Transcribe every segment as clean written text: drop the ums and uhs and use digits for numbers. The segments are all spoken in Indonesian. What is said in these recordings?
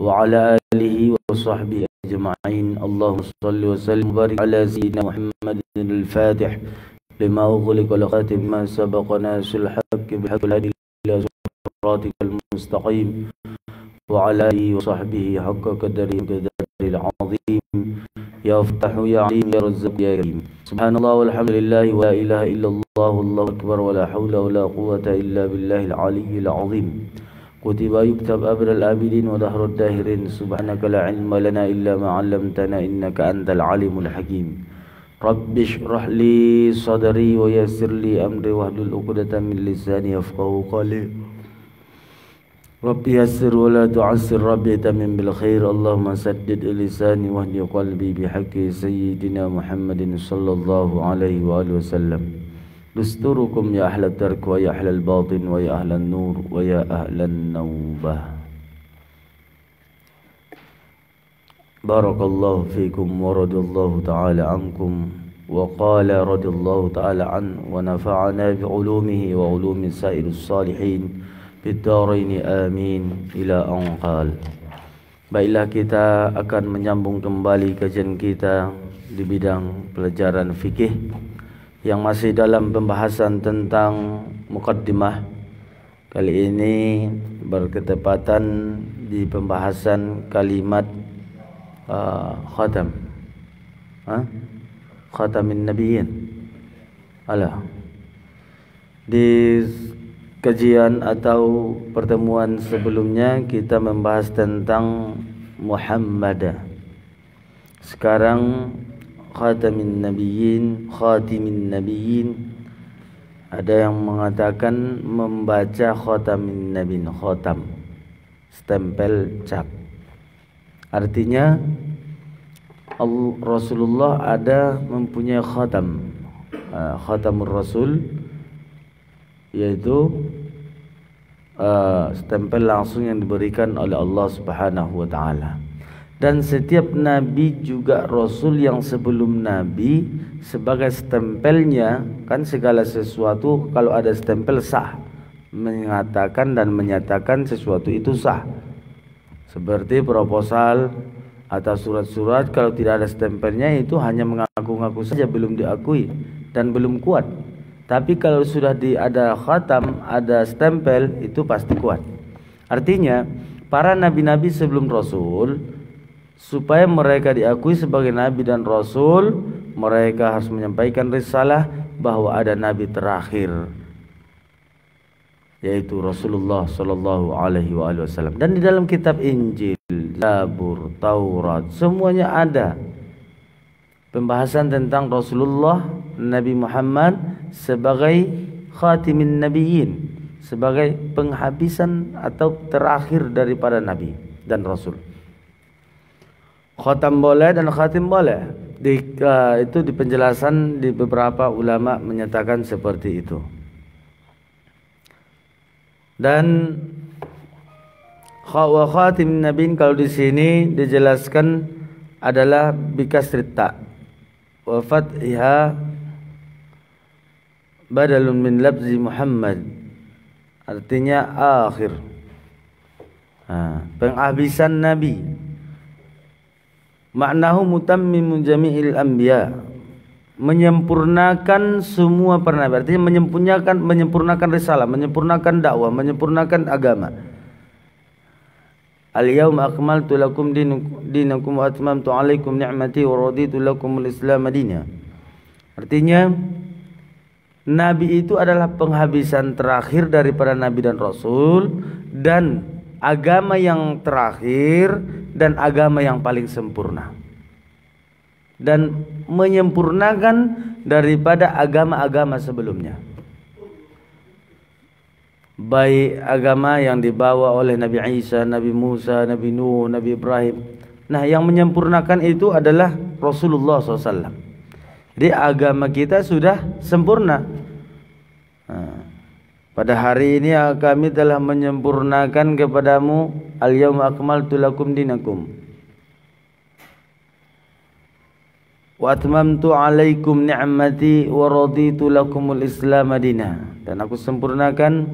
وعلى آله وصحبه أجمعين. اللهم صل وسلم وبارك على سيدنا محمد الفاتح لما أغلق والخاتم ما سبق ناصر الحق بالحق الهادي إلى صراطك المستقيم وعلى آله وصحبه حق قدره العظيم. يا فتاح يا عليم يا رزاق يا كريم. سبحان الله والحمد لله ولا إله إلا الله والله أكبر ولا حول ولا قوة إلا بالله العلي العظيم. كتب يكتب أبد الآبدين ودهر الداهرين. سبحانك لا علم لنا إلا ما علمتنا إنك أنت العليم الحكيم. رب اشرح لي صدري ويسر لي أمري واحلل عقدة من لساني يفقهوا قولي. رب يسر ولا تعسر ربي تمم بالخير. اللهم سدد لساني واهد قلبي بحق سيدنا محمد صلى الله عليه وآله وسلم. دستوركم يا أهل الترك ويا أهل الباطن ويا أهل النور ويا أهل النوبة. بارك الله فيكم ورضي الله تعالى عنكم وقال رضي الله تعالى عنه ونفعنا بعلومه وعلوم سائر الصالحين بالدارين آمين إلى أن قال. Baiklah, kita akan menyambung kembali kajian kita di bidang pelajaran fikih yang masih dalam pembahasan tentang muqaddimah. Kali ini berketepatan di pembahasan kalimat khatam, khatamin nabiyyin. Di kajian atau pertemuan sebelumnya kita membahas tentang Muhammadah. Sekarang khatamin nabiyyin, khatimin nabiyyin. Ada yang mengatakan membaca khatamin nabiyyin, khatam, stempel cap. Artinya Rasulullah ada mempunyai khatam, khatamur rasul, yaitu stempel langsung yang diberikan oleh Allah Subhanahu wa taala. Dan setiap nabi juga rasul yang sebelum nabi sebagai stempelnya, kan segala sesuatu kalau ada stempel sah, mengatakan dan menyatakan sesuatu itu sah. Seperti proposal atau surat-surat, kalau tidak ada stempelnya itu hanya mengaku-ngaku saja, belum diakui dan belum kuat. Tapi kalau sudah ada khatam, ada stempel, itu pasti kuat. Artinya para nabi-nabi sebelum rasul, supaya mereka diakui sebagai nabi dan rasul, mereka harus menyampaikan risalah bahwa ada nabi terakhir, yaitu Rasulullah sallallahu alaihi wasallam. Dan di dalam kitab Injil, Zabur, Taurat, semuanya ada pembahasan tentang Rasulullah Nabi Muhammad sebagai khatimin nabiyyin, sebagai penghabisan atau terakhir daripada nabi dan rasul. Khatam boleh dan khatim boleh. Itu di penjelasan di beberapa ulama menyatakan seperti itu. Dan wa khatim nabiyyin kalau di sini dijelaskan adalah bikasrit ta wa fathiha badalun min labzi Muhammad, artinya akhir, penghabisan nabi. Maknahu mutammimun jami'il anbiya, menyempurnakan semua para nabi, artinya menyempurnakan risalah, menyempurnakan dakwah, menyempurnakan agama. Al-yawma akmaltu lakum dinakum wa atmamtu alaikum ni'mati wa raditu lakumul islam madina. Artinya nabi itu adalah penghabisan terakhir daripada nabi dan rasul, dan agama yang terakhir dan agama yang paling sempurna, dan menyempurnakan daripada agama-agama sebelumnya, baik agama yang dibawa oleh Nabi Isa, Nabi Musa, Nabi Nuh, Nabi Ibrahim. Nah, yang menyempurnakan itu adalah Rasulullah SAW. Jadi agama kita sudah sempurna. Pada hari ini kami telah menyempurnakan kepadamu al-yawma akmaltu lakum dinakum wa atmamtu alaikum ni'mati wa raditu lakumul islam madina. Dan aku sempurnakan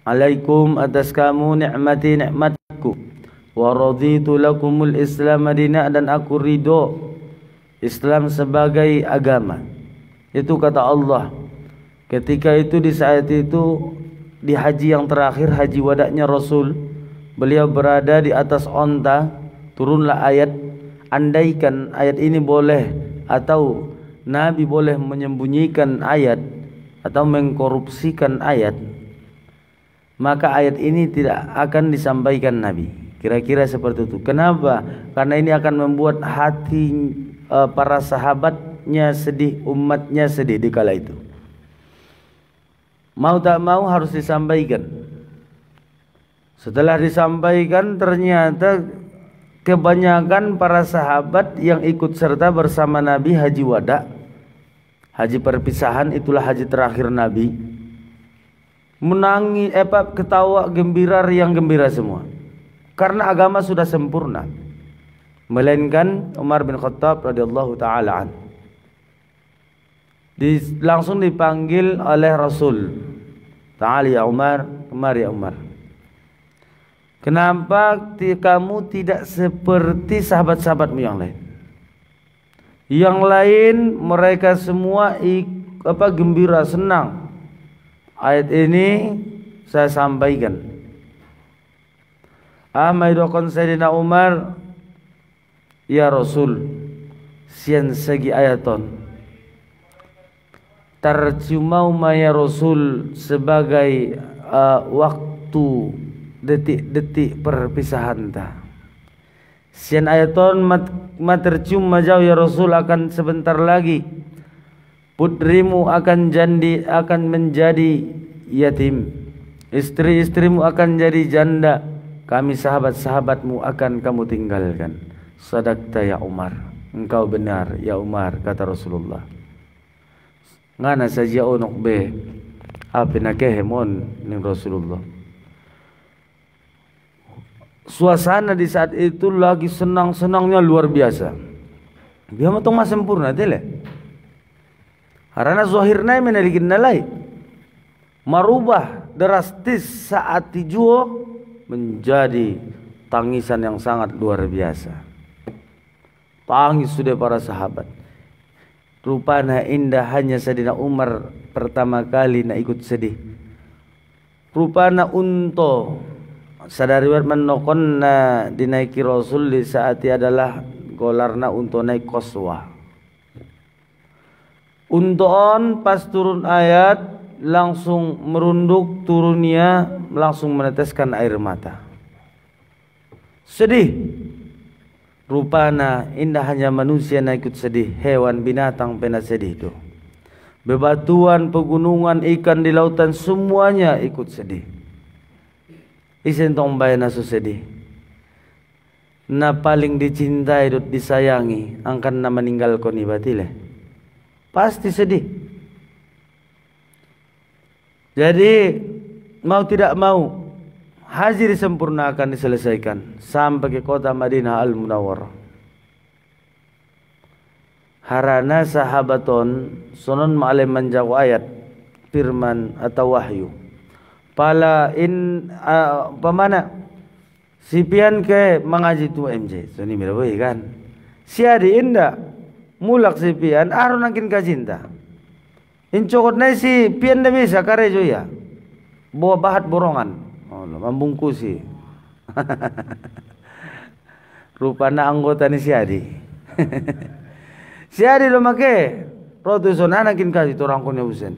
alaikum atas kamu nikmati nikmatku, wa raditu lakumul Islam madina, dan aku ridho Islam sebagai agama. Itu kata Allah. Ketika itu, di saat itu, di haji yang terakhir, haji wadaknya Rasul, beliau berada di atas onta. Turunlah ayat, andaikan ayat ini boleh, atau Nabi boleh menyembunyikan ayat atau mengkorupsikan ayat, maka ayat ini tidak akan disampaikan Nabi. Kira-kira seperti itu. Kenapa? Karena ini akan membuat hati para sahabatnya sedih, umatnya sedih di kala itu. Mau tak mau harus disampaikan. Setelah disampaikan, ternyata kebanyakan para sahabat yang ikut serta bersama Nabi haji wada, haji perpisahan, itulah haji terakhir Nabi, menangis, ketawa gembira, riang gembira semua, karena agama sudah sempurna. Melainkan Umar bin Khattab radhiyallahu taala an, langsung dipanggil oleh Rasul, "Ta'al ya Umar, kemari ya Umar. Kenapa kamu tidak seperti sahabat-sahabatmu yang lain? Yang lain mereka semua gembira, senang. Ayat ini saya sampaikan. Amaidokon Sayyidina Umar, ya Rasul, sian segi ayaton. Tarjumau ya Rasul sebagai waktu detik-detik perpisahan ta. Sian ayaton matercium majau ya Rasul, akan sebentar lagi putrimu akan menjadi yatim, istri-istrimu akan jadi janda, kami sahabat-sahabatmu akan kamu tinggalkan. Sadaqta ya Umar, engkau benar ya Umar, kata Rasulullah. Ngana saja onok be api nakehemon ning Rasulullah. Suasana di saat itu lagi senang-senangnya luar biasa. Dia matong mas sempurna tele. Karena zahirnya menarikin nalai, merubah drastis saat dijual menjadi tangisan yang sangat luar biasa. Tangis sudah para sahabat. Rupanya indah hanya Sayyidina Umar pertama kali nak ikut sedih. Rupanya unto sadariwat menokon na dinaiki Rasul di saat adalah golarna untuk naik koswa. Untoon pas turun ayat langsung merunduk, turunnya langsung meneteskan air mata. Sedih. Rupana indah hanya manusia na ikut sedih, hewan binatang pernah sedih itu. Bebatuan, pegunungan, ikan di lautan semuanya ikut sedih. Isen tong bayan nasu sedih. Na paling dicintai dot disayangi, angkan na meninggal ko ni batile. Pasti sedih. Jadi mau tidak mau, haji disempurnakan, diselesaikan sampai ke kota Madinah Al-Munawwarah. Harana sahabaton sonon ma'alem manjaw ayat firman atau wahyu. Pala pamana sipian ke mengaji tu MJ. So ni miraboy kan. Siadi inda mulak sipian aron angkin kacinta. Incokot na si pian na bisa karejo ya. Bawa bahat borongan. Membungkusi. Rupana anggota ni siadi. Siadi lo make rotuson anakin kasih torang konya usen.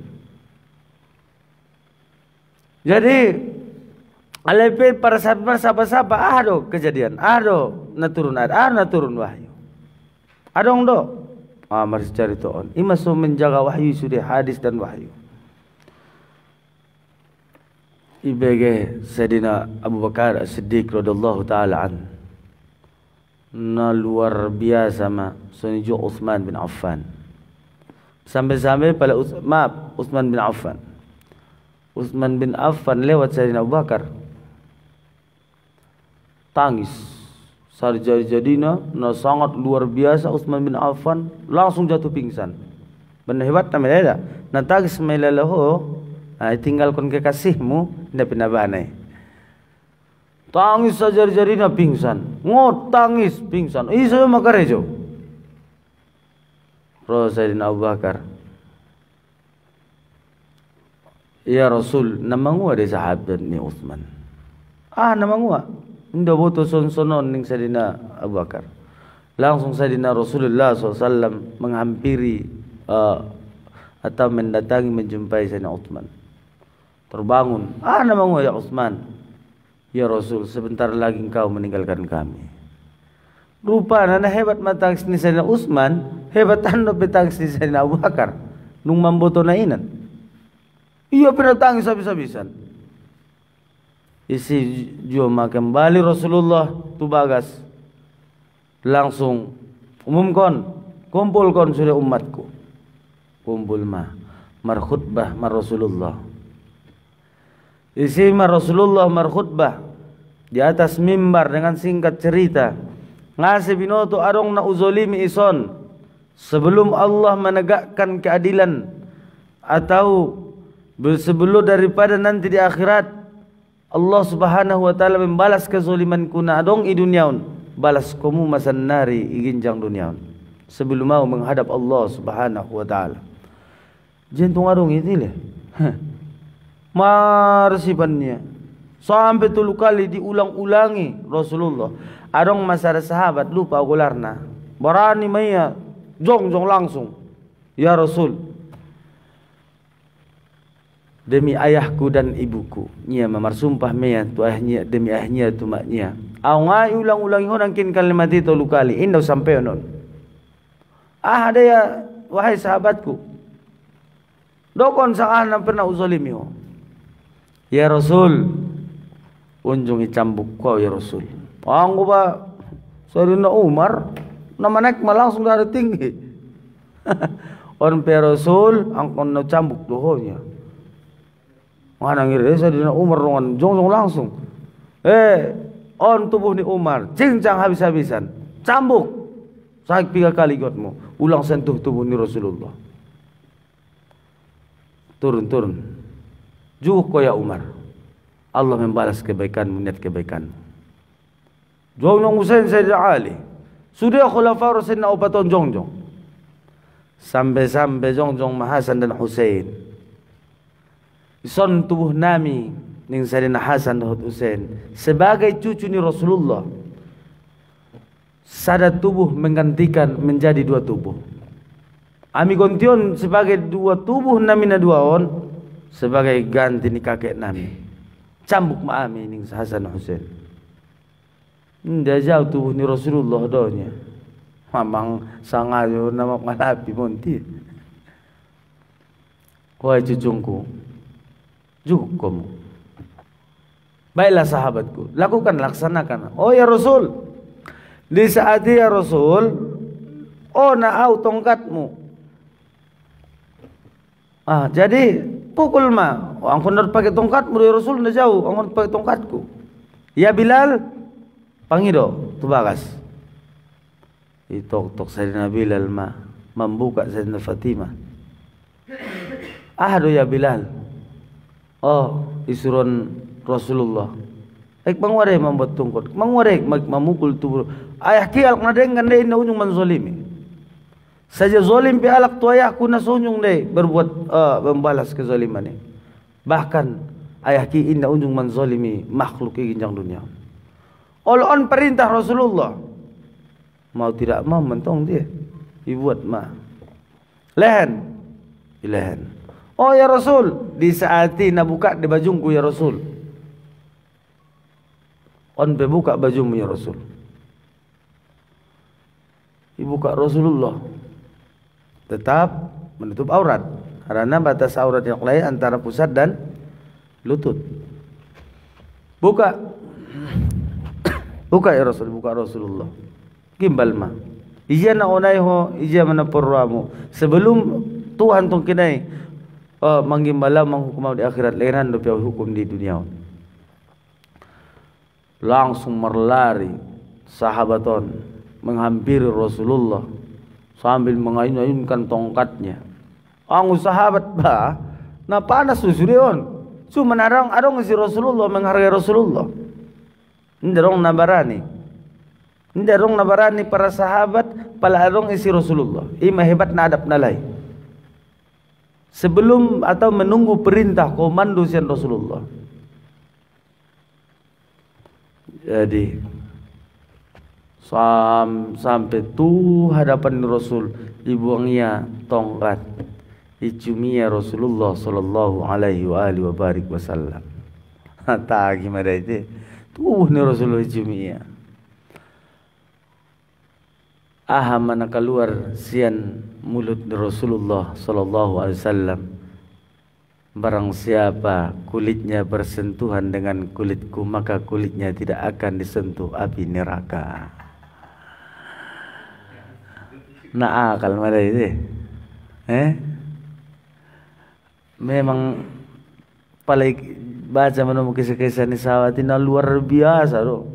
Jadi alepe para sahabat ado kejadian, ado naturun wahyu. Adong do. Mari cari toon. Imaso menjaga wahyu sudah hadis dan wahyu. IBG Sayyidina Abu Bakar As-Siddiq radhiyallahu taala an. Na luar biasa sonijo Utsman bin Affan. Sampai-sampai pada Utsman bin Affan. Utsman bin Affan lewat Sayyidina Abu Bakar. Tangis. Sarjadina na sangat luar biasa Utsman bin Affan langsung jatuh pingsan. Benar hebat namanya. Na tangis melalaho. Tinggalkan kekasihmu, tidak pinabanay. Tangis saja jari-jarinya pingsan. Tangis pingsan. Isa makarejo. Sayyidina Abu Bakar. Ya Rasul, namangu ada sahabat ni Uthman. Namangu. Hindi boto son-sonon ning Sayyidina Abu Bakar. Langsung Sayyidina Rasulullah SAW menghampiri atau mendatangi menjumpai Sayyidina Uthman. Terbangun. Namangu ya Uthman. Ya Rasul, sebentar lagi engkau meninggalkan kami. Rupa nana hebat matangis ni Sayyidina Utsman, hebat ando petangis ni Sayyidina Abu Bakar. Nung mamboto na inan. Iya pinatangis habis-habisan. Isi joma kembali Rasulullah tubagas. Langsung umumkan, kumpulkan sudah umatku. Kumpul mar khutbah mar Rasulullah. Isi Rasulullah markhutbah di atas mimbar dengan singkat cerita ngasih binoto arong na uzolimi ison sebelum Allah menegakkan keadilan atau sebelum daripada nanti di akhirat Allah Subhanahu wa taala membalas kezaliman kuna adong i duniaun balas kamu masan nari iginjang duniaun sebelum mau menghadap Allah Subhanahu wa taala. Jentung arong itu leh. Marsipannya sampai 3 kali diulang-ulangi Rasulullah. Adong masalah sahabat lupa gularna. Berani maya jong langsung. Ya Rasul, demi ayahku dan ibuku, nya sumpah maya tu ayahnya demi ayahnya tu maknya. Ngai ulang-ulangi orang kin kalimat itu 3 kali. Indah sampai non. Ada ya wahai sahabatku. Dokon saan pernah uzalimi ho. Ya Rasul, unjung icambuk kau ya Rasul. Anggo ba Sayyidina Umar nama naik langsung dari tinggi. On pe Rasul angkon na cambuk dohonya. Mana ngire Sayyidina Umar rongan jong langsung. On tubuh ni Umar cincang habis-habisan. Cambuk. Sakit 3 kali gotmu. Ulang sentuh tubuh ni Rasulullah. Turun. Juh kau ya Umar. Allah membalas kebaikanmu, niat kebaikanmu. Jongjong Husain Sayyidina Ali. Sudah khulafah Sayyidina Abu Bakar jongjong. Sampai jongjong Hasan dan Husain. Ison tubuh nami ning Sayyidina Hasan dan Husain sebagai cucu ni Rasulullah. Sada tubuh menggantikan menjadi 2 tubuh. Ami gontion sebagai 2 tubuh nami na 2 on. Sebagai ganti ni kakek nami cambuk maami ning Hasan Husain. Nda jauh tubuh ni Rasulullah donya. Mamang sangayo nama ngalapi monti. Wahai cucungku, cukup. Baiklah sahabatku, laksanakan. Oh ya Rasul, di saat ya Rasul, naau tongkatmu. Jadi pukul angkon nak pakai tongkat muri Rasul na jauh angkon pakai tongkatku. Ya Bilal pangido tu bagas. Tok Sayyidina Bilal membuka Sayyidina Fatimah. Do ya Bilal. Isuron Rasulullah. Mangware membuat tongkat. Mangware memukul tubuh. Ayah kial ngadengan deh na unyung manzolimi. Saja zolim pi alak tu ayahku na sunyung deh berbuat membalas kezaliman ni. Bahkan ayah ki inna unjung manzolimi makhluk ginjang dunia. On perintah Rasulullah. Mau tidak mau mentong dia. Dibuat lehen. Oh ya Rasul, di saat ini buka di bajungku ya Rasul. On buka bajumu ya Rasul. Dibuka Rasulullah. Tetap menutup aurat karena batas aurat yang lain antara pusat dan lutut. Buka ya Rasul, buka Rasulullah. Gimbal Ija na onay ho, ija mana porwamu. Sebelum Tuhan tong kinay manggimbala manghukumaw di akhirat leran do piaw hukum di dunia. Langsung merlari sahabaton menghampiri Rasulullah sambil mengayun-ayunkan tongkatnya. Ang sahabat na panas susurion. Cuma arong si Rasulullah menghargai Rasulullah. Ndarong nabarani. Ndarong nabarani para sahabat pala arong isi Rasulullah. Ima hebat na adab nalai. Sebelum atau menunggu perintah komando sian Rasulullah. Jadi sampai tu hadapan Rasul dibuangnya tongkat icumia Rasulullah sallallahu alaihi wa barik wasallam. Tak gimana itu? Tuh ni Rasulullah icumia. Mana keluar sian mulut Rasulullah sallallahu alaihi wasallam. Barang siapa kulitnya bersentuhan dengan kulitku, maka kulitnya tidak akan disentuh api neraka. Nah, akal mana itu? Memang paling baca menemu kisah-kisah nisawati na luar biasa loh.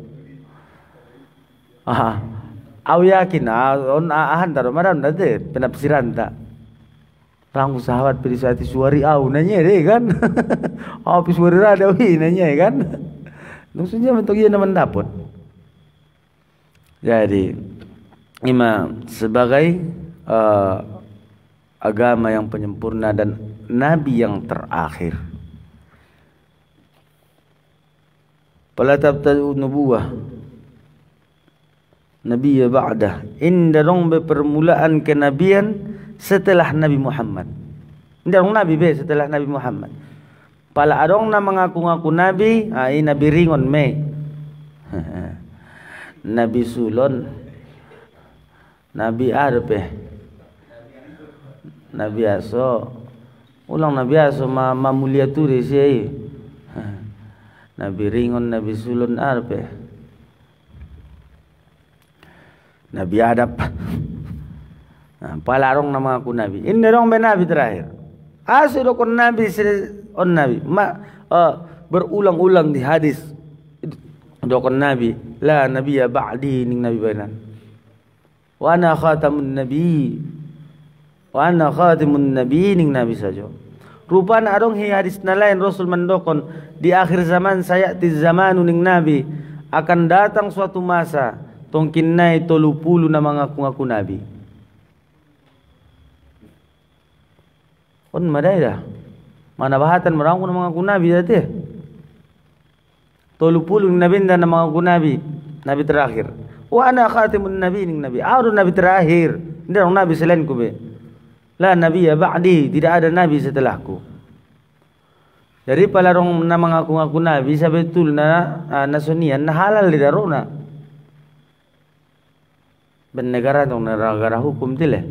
Aku yakin on hantar maram nanti penafsiran tak. Rangku sahabat perisati suari nanya deh kan. Habis suari rada nanya kan. Maksudnya bentuk ia mendapat. Jadi sebagai agama yang penyempurna dan nabi yang terakhir. Fala tabtadu nubuwah Nabiya ba'dah. Inda dong be permulaan kenabian setelah Nabi Muhammad. Inda dong Nabi be setelah Nabi Muhammad. Pala adong na mengaku-ngaku Nabi, Nabi ringon me. Nabi sulon. Nabi arpe. Nabi aso. Ulang Nabi aso mulia turi sih. Nabi ringon, Nabi sulon arpe. Nabi adab. Palarong nama aku Nabi. Ini dong be Nabi terakhir. Asal kon Nabi on Nabi. Berulang-ulang di hadis. Dokon Nabi. La Nabi ya ba'di ning Nabi banan. Wa ana khatamun Nabi. Wa ana khatimun Nabi ning Nabi saja. Rupana adong hi hadis na lain Rasul mendokon di akhir zaman sayati zamanu ning Nabi akan datang suatu masa tongkin nai 30 na mengaku-ngaku Nabi. On madai dah. Mana bahatan merangku na mengaku Nabi tadi. 30 Nabi dan na mengaku Nabi. Nabi terakhir. Wa ana khatimun Nabi ning Nabi. Aru Nabi terakhir. Tidak ada Nabi selainku be. La Nabi ya ba'di. Tidak ada Nabi setelahku. Jadi palarong na mengaku-ngaku Nabi sabetul na nasunian na halal di darona. Ben negara dong negara hukum tile.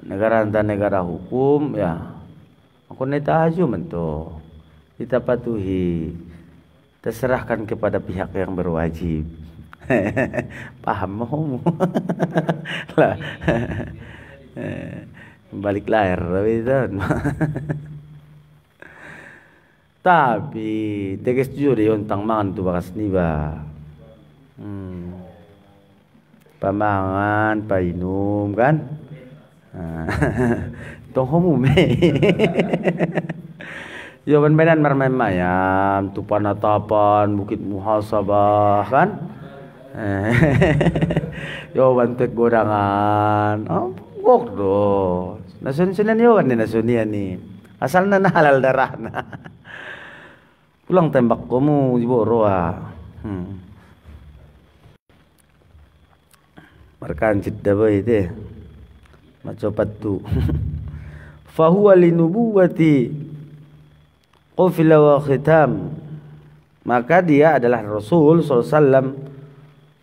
Negara anta negara hukum ya. Aku neta aju mento. Kita patuhi. Terserahkan kepada pihak yang berwajib. Paham mau? Lah. Balik lahir tapi tegas jujur deh ontang mangan tu bakas ni ba. Pamangan, painum kan? Tong homu me. Yo ban benan marmayam, tu panatapan, bukit muhasabah kan? Yo ban tek godangan. Gok do. Nasun-sunan yo kan nasunian ni. Asal na halal darah na. Pulang tembak kamu di boroa. Markan cidda bae deh. Macopat tu. Fahuwa linubuwati qufila wa khitam. Maka dia adalah Rasul SAW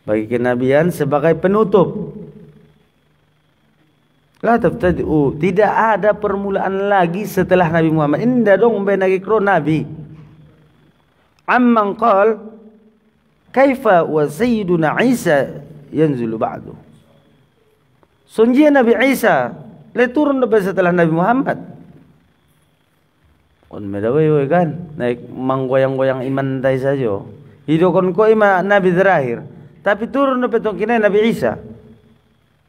bagi kenabian sebagai penutup. La tabtadi'u. Tidak ada permulaan lagi setelah Nabi Muhammad. Indah dong benagi kro Nabi. Amman qal kaifa wa sayyiduna Isa yanzulu ba'du. Sunjia Nabi Isa le turun setelah Nabi Muhammad. On medawai kan naik manggoyang-goyang iman dai saja. Hidokon ko ima Nabi terakhir. Tapi turun petong kina Nabi Isa.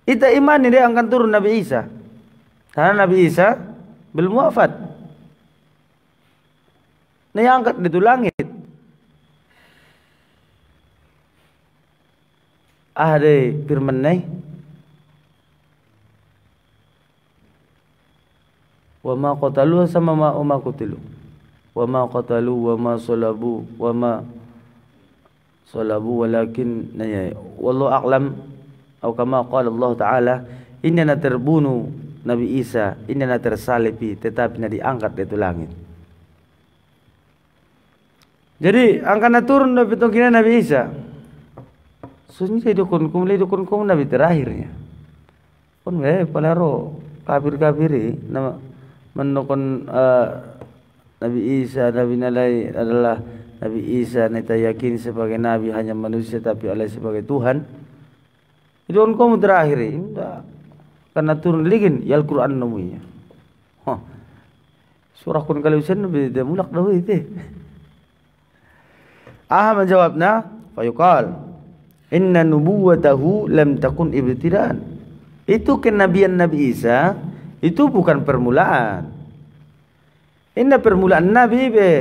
Ita iman dia akan turun Nabi Isa. Karena Nabi Isa belum wafat. Nah yang angkat di langit. Ahde firman nai wa ma qatalu sama ma qutilu wa ma qatalu wa ma salabu wa ma salabu walakin naya wallahu a'lam atau kama qala Allah taala inna terbunu Nabi Isa inna tersalibi tetapi diangkat dari langit. Jadi angkana turun Nabi tongkina Nabi Isa. Sunyi dukun kum Nabi terakhirnya. Pun palaro kafir-kafiri nama menukun Nabi Isa Nabi nalai adalah Nabi Isa neta yakin sebagai Nabi hanya manusia tapi Allah sebagai Tuhan. Dukun kum terakhir indah karena turun ligin ya Al-Quran namanya. Surah kun kalau usen Nabi dia mulak dah itu. Menjawabnya fayuqal inna nubuwatahu lam takun ibtidaan. Itu kenabian Nabi Isa itu bukan permulaan. Inna permulaan Nabi be.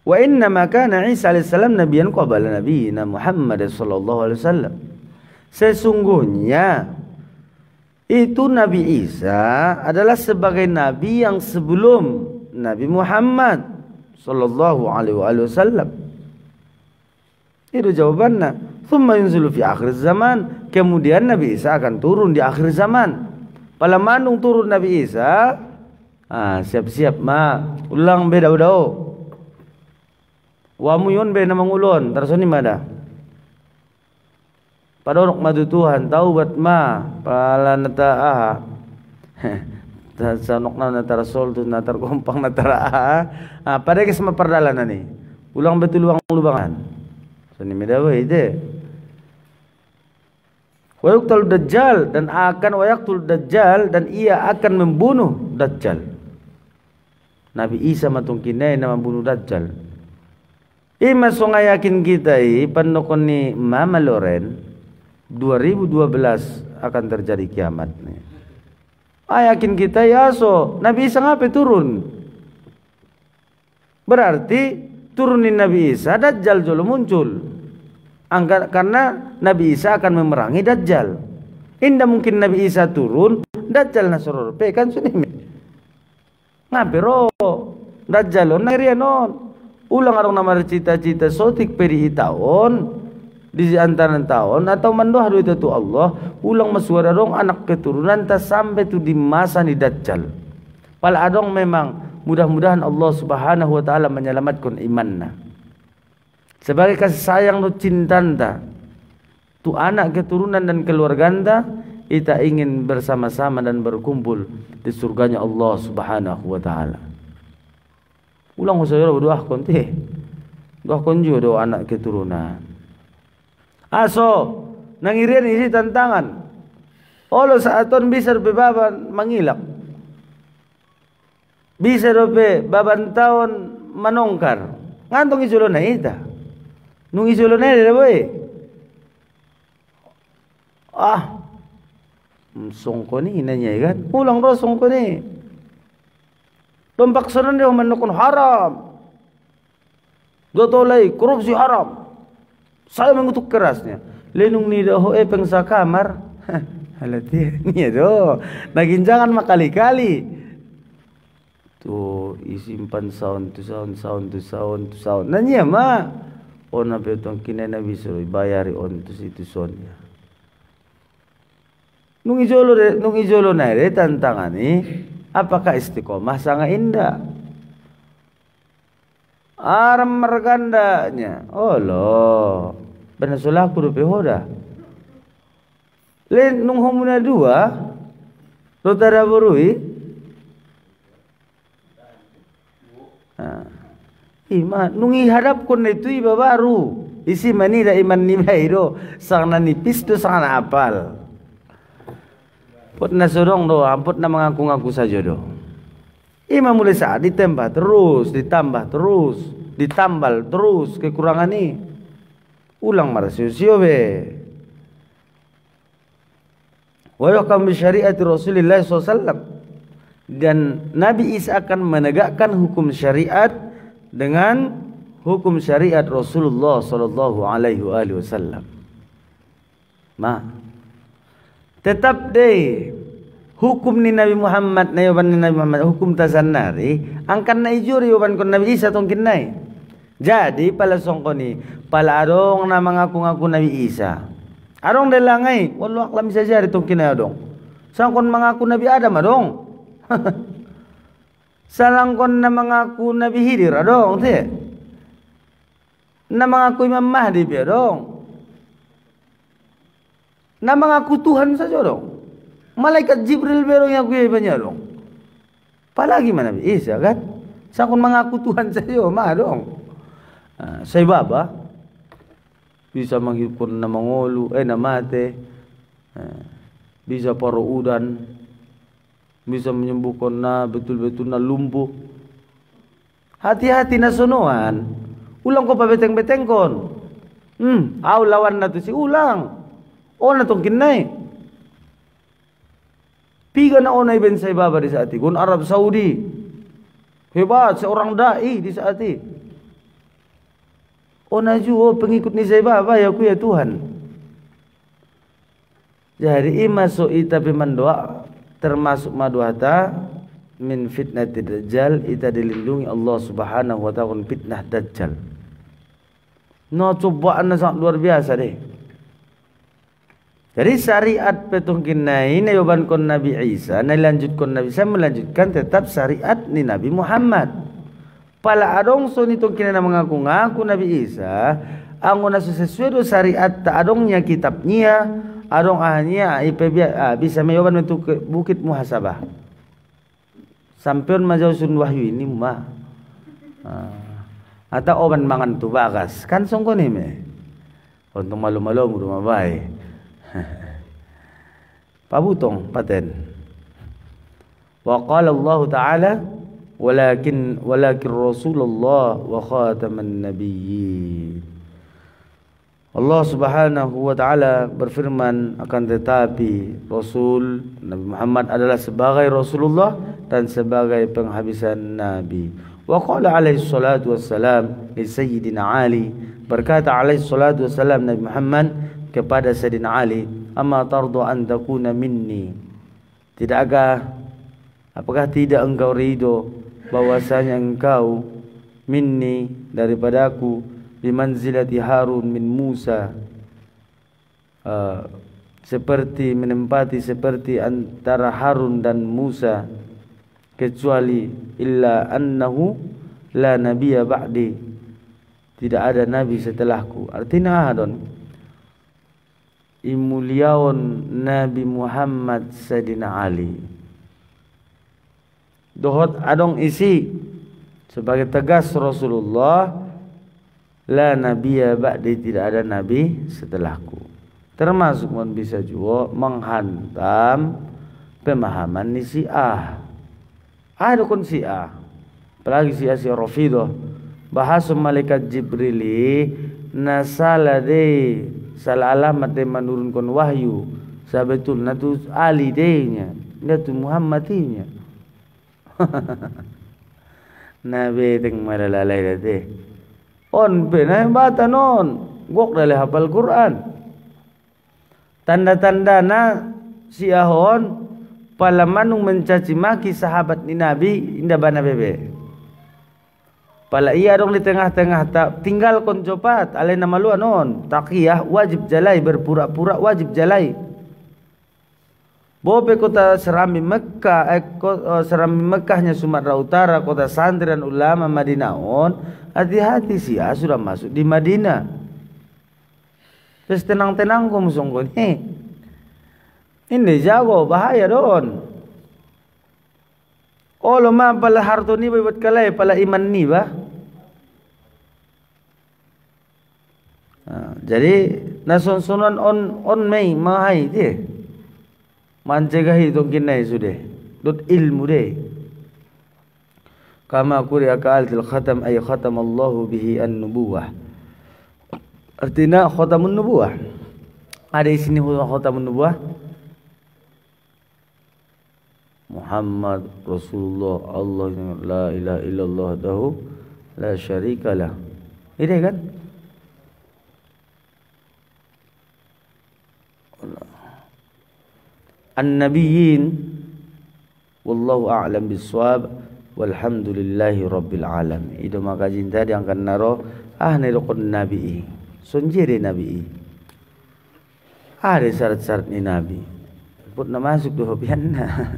Wa inna ma kana Isa alaihissalam nabiyan qabla nabiyina Muhammad sallallahu alaihi wasallam. Sesungguhnya itu Nabi Isa adalah sebagai nabi yang sebelum Nabi Muhammad sallallahu alaihi wasallam. Itu jawabannya. Tsumma yunzilu fi akhir zaman. Kemudian Nabi Isa akan turun di akhir zaman. Pala manung turun Nabi Isa, siap-siap ulang beda udao. Wa muyun be namang ulon tarsoni mada. Padorok madu Tuhan taubat pala nata sanok na natarasol tu natar kompang natara pada kes maperdalanan ni ulang betul lubangan so ni medawe ide wayaqtul dajjal dan wayaqtul dajjal dan ia akan membunuh dajjal. Nabi Isa matungkinai na membunuh dajjal. Ima so ngayakin kita panokon ni Mama Loren 2012 akan terjadi kiamat nih. Yakin kita ya so Nabi Isa ngapain turun? Berarti turunin Nabi Isa Dajjal jolo muncul. Karena Nabi Isa akan memerangi Dajjal. Indah mungkin Nabi Isa turun Dajjal nasoror pe kan sunimi. Ngapero Dajjal on narianon. Ulang arong nama cita-cita sotik peri tahun di antara tahun atau mandoh itu tu Allah ulang masuara dong anak keturunan tak sampai tu di masa ni Dajjal. Pala adong memang mudah-mudahan Allah Subhanahu wa taala menyelamatkan imanna. Sebagai kasih sayang nu cintanta tu anak keturunan dan keluarganda kita ingin bersama-sama dan berkumpul di surganya Allah Subhanahu wa taala. Ulang usahara berdoa konte. Doa konjo doa anak keturunan. Aso nangirian isi tantangan. Olo saaton bisa bebaban mangilak. Bisa robe baban taon manongkar. Ngantong isulo na ita. Nung isulo na ita boy. Songko ni inanya kan. Ulang ro songko ni. Pembaksanan dia menukun haram. Dotolai korupsi haram. Saya mengutuk kerasnya. Lenung ni dah pengsa kamar. Halati ni do. Naging jangan makali-kali. Tu isimpan sound. Nanya ona betong kina nabi suruh bayari on tu situ sonnya. Nung ijolo na re tantangan ni. Apakah istiqomah sangat indah? Aram mergandanya. Oh loh. Benar sulaku rupi hoda. Len nung homuna dua. Rotara burui. Iman. Nung ihadap kon itu iba baru. Isi manida iman nibairo. Sang nanipis tu sang na apal. Put na surong do, amput na mengaku-ngaku saja do. Imam mulai saat ditambah terus, ditambal terus kekurangan ni. Ulang marasiusio be. Wa yahkam bi syariati Rasulillah SAW. Dan Nabi Isa akan menegakkan hukum syariat dengan hukum syariat Rasulullah sallallahu alaihi wasallam. Tetap deh hukum ni Nabi Muhammad na yoban ni Nabi Muhammad hukum tasannari angkan na ijuri yoban kon Nabi Isa tongkin nai. Jadi pala songko ni pala adong na mengaku-ngaku Nabi Isa. Adong delangai wallahu aklam saja tongkin nai adong. Sangkon mengaku Nabi Adam adong. Salangkon na mengaku Nabi Hidir adong te. Na mengaku Imam Mahdi adong. Na mengaku Tuhan saja dong. Malaikat Jibril berong yang gue banyak dong. Apalagi mana Nabi Isa kan? Sakun mengaku Tuhan saja mah dong. Saya baba bisa menghibur nama ngolu, nama mate, bisa paro udan, bisa menyembuhkan na betul-betul na lumpuh. Hati-hati na sonoan. Ulang ko pa beteng-beteng kon. Aw lawan na to si ulang. Na tongkin nai. Piga na onay ben say baba di saati. Kun Arab Saudi. Hebat seorang dai di saati. Na juo pengikut ni say baba ya ku ya Tuhan. Jadi masuk ita pimandoa termasuk maduata min fitnati dajjal ita dilindungi Allah Subhanahu wa taala fitnah dajjal. No cobaan na sangat luar biasa deh. Jadi syariat petungkin nai nayoban kon Nabi Isa, nai lanjut kon Nabi Isa melanjutkan tetap syariat ni Nabi Muhammad. Pala adong so ni tungkin na mengaku-ngaku Nabi Isa, ang una sesuai do syariat ta adongnya kitabnya, adong ahnya bisa mayoban untuk bukit muhasabah. Sampeun majau sun wahyu ini mah. Atau oban mangan tu bagas, kan songko ni me. Untuk malu-malu rumah baik. Pabutong paten. Wa qala Allah Ta'ala walakin Rasulullah wa khataman nabiyyin. Allah Subhanahu wa taala berfirman akan tetapi Rasul Nabi Muhammad adalah sebagai Rasulullah dan sebagai penghabisan nabi. Wa qala alaihi salatu wassalam li sayyidina Ali, berkata alaihi salatu wassalam Nabi Muhammad kepada Sayyidina Ali, amma tardu an takuna minni, apakah tidak engkau ridho bahwasanya engkau minni daripadaku bimanzilati Harun min Musa, menempati seperti antara Harun dan Musa, kecuali illa annahu la nabiyya ba'di, tidak ada nabi setelahku. Artinya adon imuliaon Nabi Muhammad Sayyidina Ali. Dohot adong isi sebagai tegas Rasulullah, la nabiyya ba'di, tidak ada nabi setelahku. Termasuk bisa juga menghantam pemahaman ni Syiah. Ada kon Syiah, apalagi Syiah Rafidah, bahasa malaikat Jibrili nasala de salah alamat dia menurunkan wahyu sabetul natu Ali dehnya natu Muhammadinya. Nabi teng malalalai deh on benai bata non gok daleh hafal Quran, tanda-tanda na siahon pala manung mencaci maki sahabat ni Nabi indah bana bebe. Pala iya dong di tengah-tengah tak tinggal kon copat alai nama lu anon taqiyah wajib jalai, berpura-pura wajib jalai. Bope kota Serami Mekah, Serami Mekahnya Sumatera Utara, kota santri dan ulama Madinah on, hati-hati Syiah sudah masuk di Madinah. Terus tenang-tenang kau musongko nih. Ini jago bahaya don. Oh lama pala harto ni buat kalai pala iman ni bah. Jadi nason-sonan on mai mahai dia. Mancegahi tongkinai sudah. Dot ilmu deh. Kama quri'a ka'alatil khatam ay khatam Allahu bihi an-nubuwah. Artinya khatamun nubuwah. Ada di sini khatamun nubuwah. Muhammad Rasulullah Allah la ilaha illallah dahu la syarikalah Ini kan? An-nabiyyin wallahu a'lam bissawab walhamdulillahi rabbil alamin. Itu maka cinta yang akan naro nilokon nabi. Sonjere nabi. Ada syarat-syarat ni nabi. Put na masuk do hobian na.